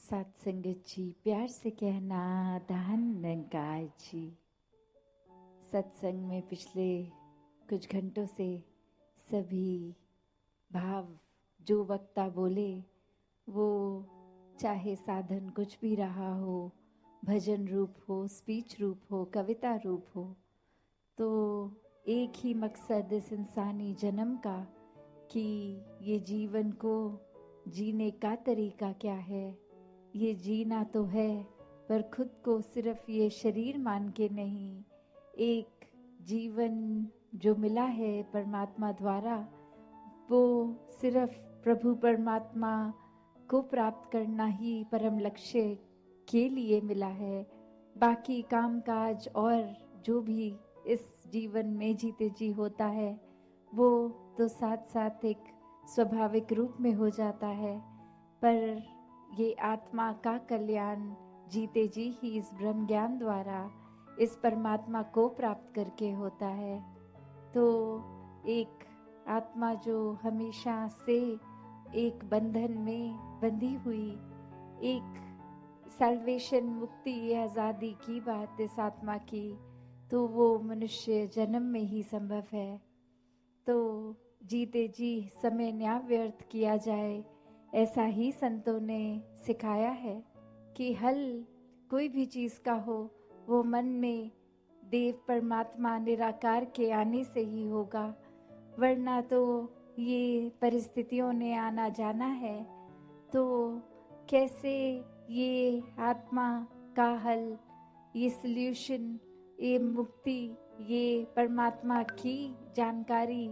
सत्संगत जी, प्यार से कहना धन्यकार जी। सत्संग में पिछले कुछ घंटों से सभी भाव जो वक्ता बोले, वो चाहे साधन कुछ भी रहा हो, भजन रूप हो, स्पीच रूप हो, कविता रूप हो, तो एक ही मकसद इस इंसानी जन्म का कि ये जीवन को जीने का तरीका क्या है। ये जीना तो है, पर खुद को सिर्फ ये शरीर मान के नहीं, एक जीवन जो मिला है परमात्मा द्वारा, वो सिर्फ प्रभु परमात्मा को प्राप्त करना ही परम लक्ष्य के लिए मिला है। बाकी काम काज और जो भी इस जीवन में जीते जी होता है, वो तो साथ साथ एक स्वाभाविक रूप में हो जाता है। पर ये आत्मा का कल्याण जीते जी ही इस ब्रह्म ज्ञान द्वारा इस परमात्मा को प्राप्त करके होता है। तो एक आत्मा जो हमेशा से एक बंधन में बंधी हुई, एक सैल्वेशन, मुक्ति, आज़ादी की बात इस आत्मा की, तो वो मनुष्य जन्म में ही संभव है। तो जीते जी समय न्या व्यर्थ किया जाए, ऐसा ही संतों ने सिखाया है कि हल कोई भी चीज़ का हो, वो मन में देव परमात्मा निराकार के आने से ही होगा, वरना तो ये परिस्थितियों ने आना जाना है। तो कैसे ये आत्मा का हल, ये सल्यूशन, ये मुक्ति, ये परमात्मा की जानकारी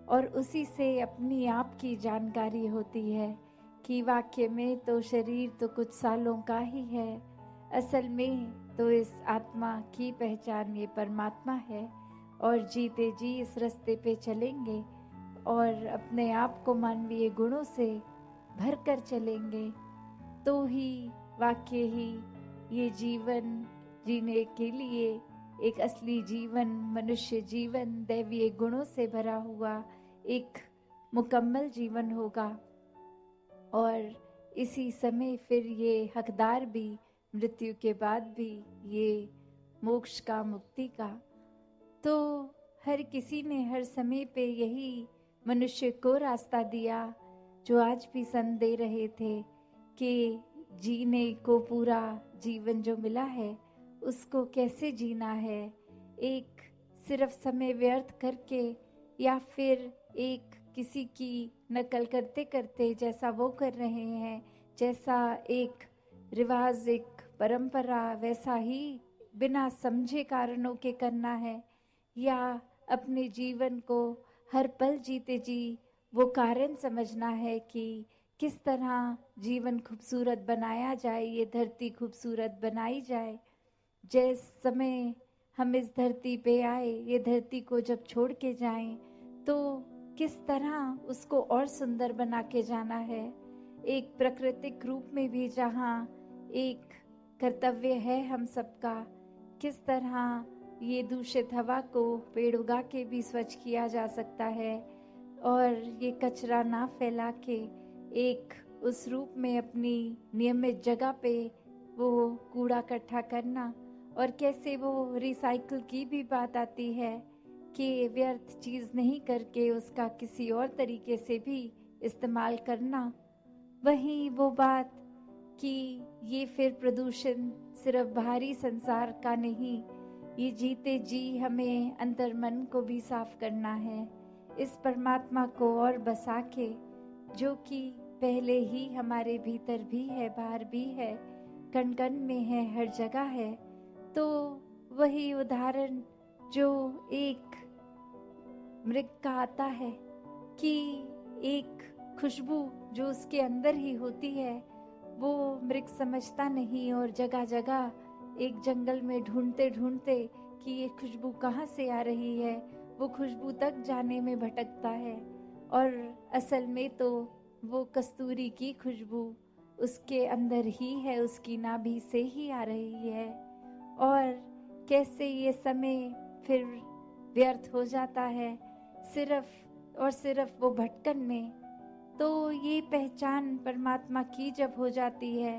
और उसी से अपनी आप की जानकारी होती है कि वाक्य में तो शरीर तो कुछ सालों का ही है, असल में तो इस आत्मा की पहचान ये परमात्मा है। और जीते जी इस रास्ते पे चलेंगे और अपने आप को मानवीय गुणों से भर कर चलेंगे, तो ही वाक्य ही ये जीवन जीने के लिए एक असली जीवन, मनुष्य जीवन, दैवीय गुणों से भरा हुआ एक मुकम्मल जीवन होगा। और इसी समय फिर ये हकदार भी मृत्यु के बाद भी ये मोक्ष का, मुक्ति का। तो हर किसी ने हर समय पे यही मनुष्य को रास्ता दिया, जो आज भी संत दे रहे थे कि जीने को पूरा जीवन जो मिला है उसको कैसे जीना है। एक सिर्फ समय व्यर्थ करके या फिर एक किसी की नकल करते करते, जैसा वो कर रहे हैं, जैसा एक रिवाज, एक परंपरा, वैसा ही बिना समझे कारणों के करना है, या अपने जीवन को हर पल जीते जी वो कारण समझना है कि किस तरह जीवन खूबसूरत बनाया जाए, ये धरती खूबसूरत बनाई जाए। जिस समय हम इस धरती पे आए, ये धरती को जब छोड़ के जाएं, तो किस तरह उसको और सुंदर बना के जाना है। एक प्राकृतिक रूप में भी जहाँ एक कर्तव्य है हम सबका, किस तरह ये दूषित हवा को पेड़ उगा के भी स्वच्छ किया जा सकता है, और ये कचरा ना फैला के एक उस रूप में अपनी नियमित जगह पे वो कूड़ा इकट्ठा करना, और कैसे वो रिसाइकल की भी बात आती है कि व्यर्थ चीज़ नहीं करके उसका किसी और तरीके से भी इस्तेमाल करना। वहीं वो बात कि ये फिर प्रदूषण सिर्फ बाहरी संसार का नहीं, ये जीते जी हमें अंतर मन को भी साफ करना है, इस परमात्मा को और बसा के, जो कि पहले ही हमारे भीतर भी है, बाहर भी है, कण कण में है, हर जगह है। तो वही उदाहरण जो एक मृग का आता है कि एक खुशबू जो उसके अंदर ही होती है, वो मृग समझता नहीं, और जगह जगह एक जंगल में ढूंढते ढूंढते कि ये खुशबू कहाँ से आ रही है, वो खुशबू तक जाने में भटकता है, और असल में तो वो कस्तूरी की खुशबू उसके अंदर ही है, उसकी नाभि से ही आ रही है। और कैसे ये समय फिर व्यर्थ हो जाता है सिर्फ और सिर्फ वो भटकन में। तो ये पहचान परमात्मा की जब हो जाती है,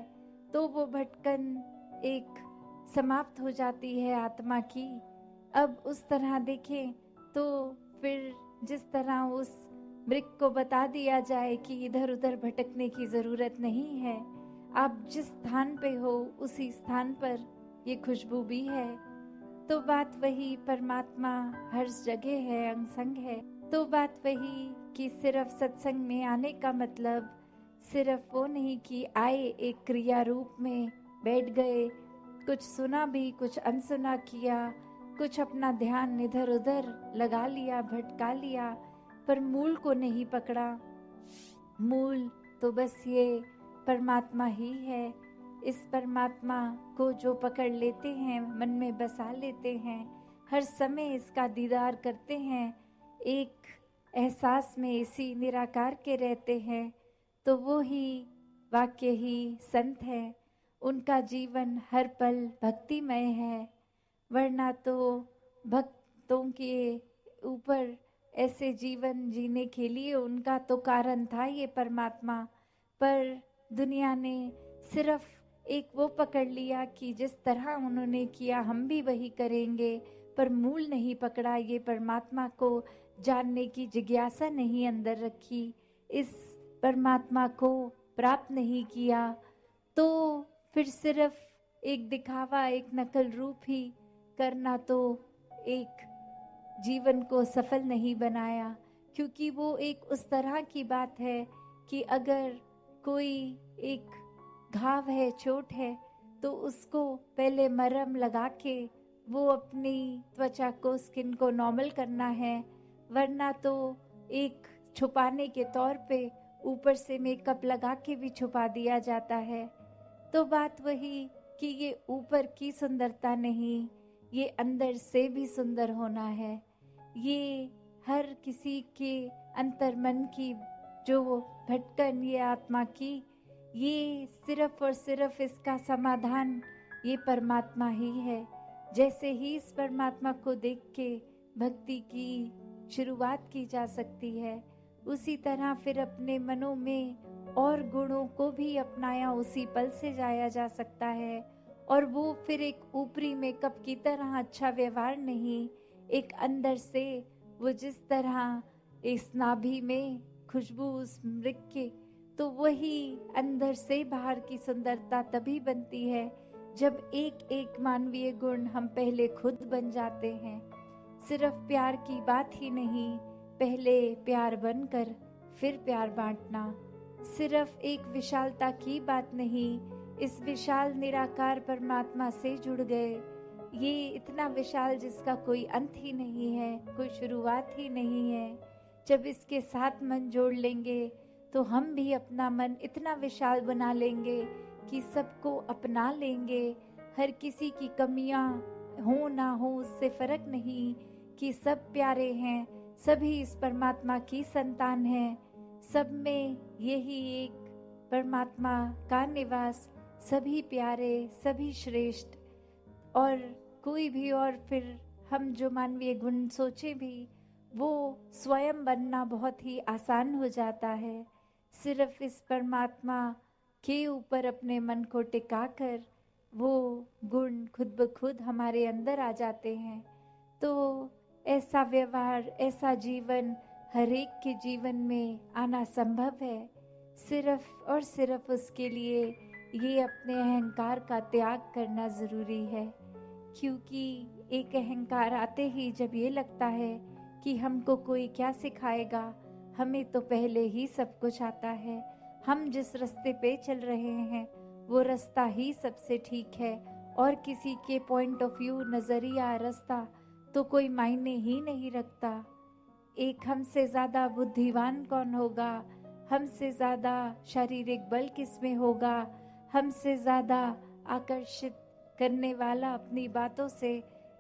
तो वो भटकन एक समाप्त हो जाती है आत्मा की। अब उस तरह देखें तो फिर जिस तरह उस मृग को बता दिया जाए कि इधर उधर भटकने की जरूरत नहीं है, आप जिस स्थान पे हो उसी स्थान पर ये खुशबू भी है। तो बात वही, परमात्मा हर जगह है, अंग संग है। तो बात वही कि सिर्फ सत्संग में आने का मतलब सिर्फ वो नहीं कि आए एक क्रिया रूप में बैठ गए, कुछ सुना भी कुछ अनसुना किया, कुछ अपना ध्यान इधर उधर लगा लिया, भटका लिया, पर मूल को नहीं पकड़ा। मूल तो बस ये परमात्मा ही है। इस परमात्मा को जो पकड़ लेते हैं, मन में बसा लेते हैं, हर समय इसका दीदार करते हैं, एक एहसास में इसी निराकार के रहते हैं, तो वो ही वाक्य ही संत है। उनका जीवन हर पल भक्तिमय है, वरना तो भक्तों के ऊपर ऐसे जीवन जीने के लिए उनका तो कारण था ये परमात्मा। पर दुनिया ने सिर्फ एक वो पकड़ लिया कि जिस तरह उन्होंने किया हम भी वही करेंगे, पर मूल नहीं पकड़ा, ये परमात्मा को जानने की जिज्ञासा नहीं अंदर रखी, इस परमात्मा को प्राप्त नहीं किया। तो फिर सिर्फ एक दिखावा, एक नकल रूप ही करना तो एक जीवन को सफल नहीं बनाया। क्योंकि वो एक उस तरह की बात है कि अगर कोई एक घाव है, चोट है, तो उसको पहले मरहम लगा के वो अपनी त्वचा को, स्किन को नॉर्मल करना है, वरना तो एक छुपाने के तौर पे ऊपर से मेकअप लगा के भी छुपा दिया जाता है। तो बात वही कि ये ऊपर की सुंदरता नहीं, ये अंदर से भी सुंदर होना है। ये हर किसी के अंतर मन की जो भटकन ये आत्मा की, ये सिर्फ और सिर्फ इसका समाधान ये परमात्मा ही है। जैसे ही इस परमात्मा को देख के भक्ति की शुरुआत की जा सकती है, उसी तरह फिर अपने मनों में और गुणों को भी अपनाया उसी पल से जाया जा सकता है। और वो फिर एक ऊपरी मेकअप की तरह अच्छा व्यवहार नहीं, एक अंदर से वो जिस तरह इस नाभि में खुशबू उस मृग के, तो वही अंदर से बाहर की सुंदरता तभी बनती है जब एक एक मानवीय गुण हम पहले खुद बन जाते हैं। सिर्फ प्यार की बात ही नहीं, पहले प्यार बनकर फिर प्यार बांटना। सिर्फ एक विशालता की बात नहीं, इस विशाल निराकार परमात्मा से जुड़ गए। ये इतना विशाल जिसका कोई अंत ही नहीं है, कोई शुरुआत ही नहीं है। जब इसके साथ मन जोड़ लेंगे तो हम भी अपना मन इतना विशाल बना लेंगे कि सबको अपना लेंगे। हर किसी की कमियां हो ना हो उससे फर्क नहीं, कि सब प्यारे हैं, सभी इस परमात्मा की संतान हैं, सब में यही एक परमात्मा का निवास, सभी प्यारे, सभी श्रेष्ठ। और कोई भी और फिर हम जो मानवीय गुण सोचे भी, वो स्वयं बनना बहुत ही आसान हो जाता है। सिर्फ इस परमात्मा के ऊपर अपने मन को टिकाकर वो गुण खुद ब खुद हमारे अंदर आ जाते हैं। तो ऐसा व्यवहार, ऐसा जीवन हर एक के जीवन में आना संभव है। सिर्फ और सिर्फ उसके लिए ये अपने अहंकार का त्याग करना जरूरी है। क्योंकि एक अहंकार आते ही जब ये लगता है कि हमको कोई क्या सिखाएगा, हमें तो पहले ही सब कुछ आता है, हम जिस रास्ते पे चल रहे हैं वो रास्ता ही सबसे ठीक है, और किसी के पॉइंट ऑफ व्यू, नजरिया, रास्ता तो कोई मायने ही नहीं रखता। एक हमसे ज्यादा बुद्धिमान कौन होगा, हमसे ज्यादा शारीरिक बल किसमें होगा, हमसे ज्यादा आकर्षित करने वाला अपनी बातों से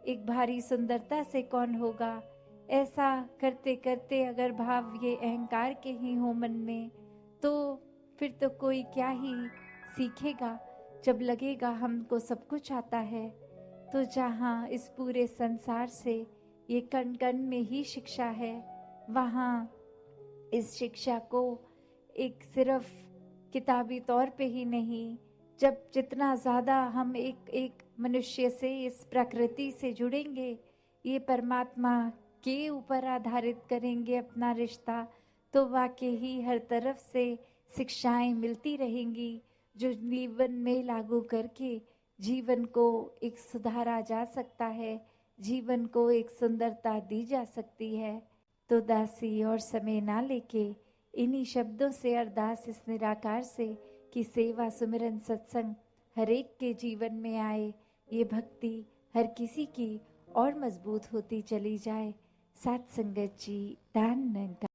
एक भारी सुंदरता से कौन होगा। ऐसा करते करते अगर भाव ये अहंकार के ही हो मन में, तो फिर तो कोई क्या ही सीखेगा। जब लगेगा हमको सब कुछ आता है, तो जहाँ इस पूरे संसार से ये कण कण में ही शिक्षा है, वहाँ इस शिक्षा को एक सिर्फ किताबी तौर पे ही नहीं, जब जितना ज़्यादा हम एक एक मनुष्य से, इस प्रकृति से जुड़ेंगे, ये परमात्मा के ऊपर आधारित करेंगे अपना रिश्ता, तो वाकई ही हर तरफ से शिक्षाएं मिलती रहेंगी जो जीवन में लागू करके जीवन को एक सुधारा जा सकता है, जीवन को एक सुंदरता दी जा सकती है। तो दासी और समय ना लेके इन्हीं शब्दों से अरदास इस निराकार से कि सेवा सुमिरन सत्संग हर एक के जीवन में आए, ये भक्ति हर किसी की और मजबूत होती चली जाए। सात संगत जी, दान निरंकार।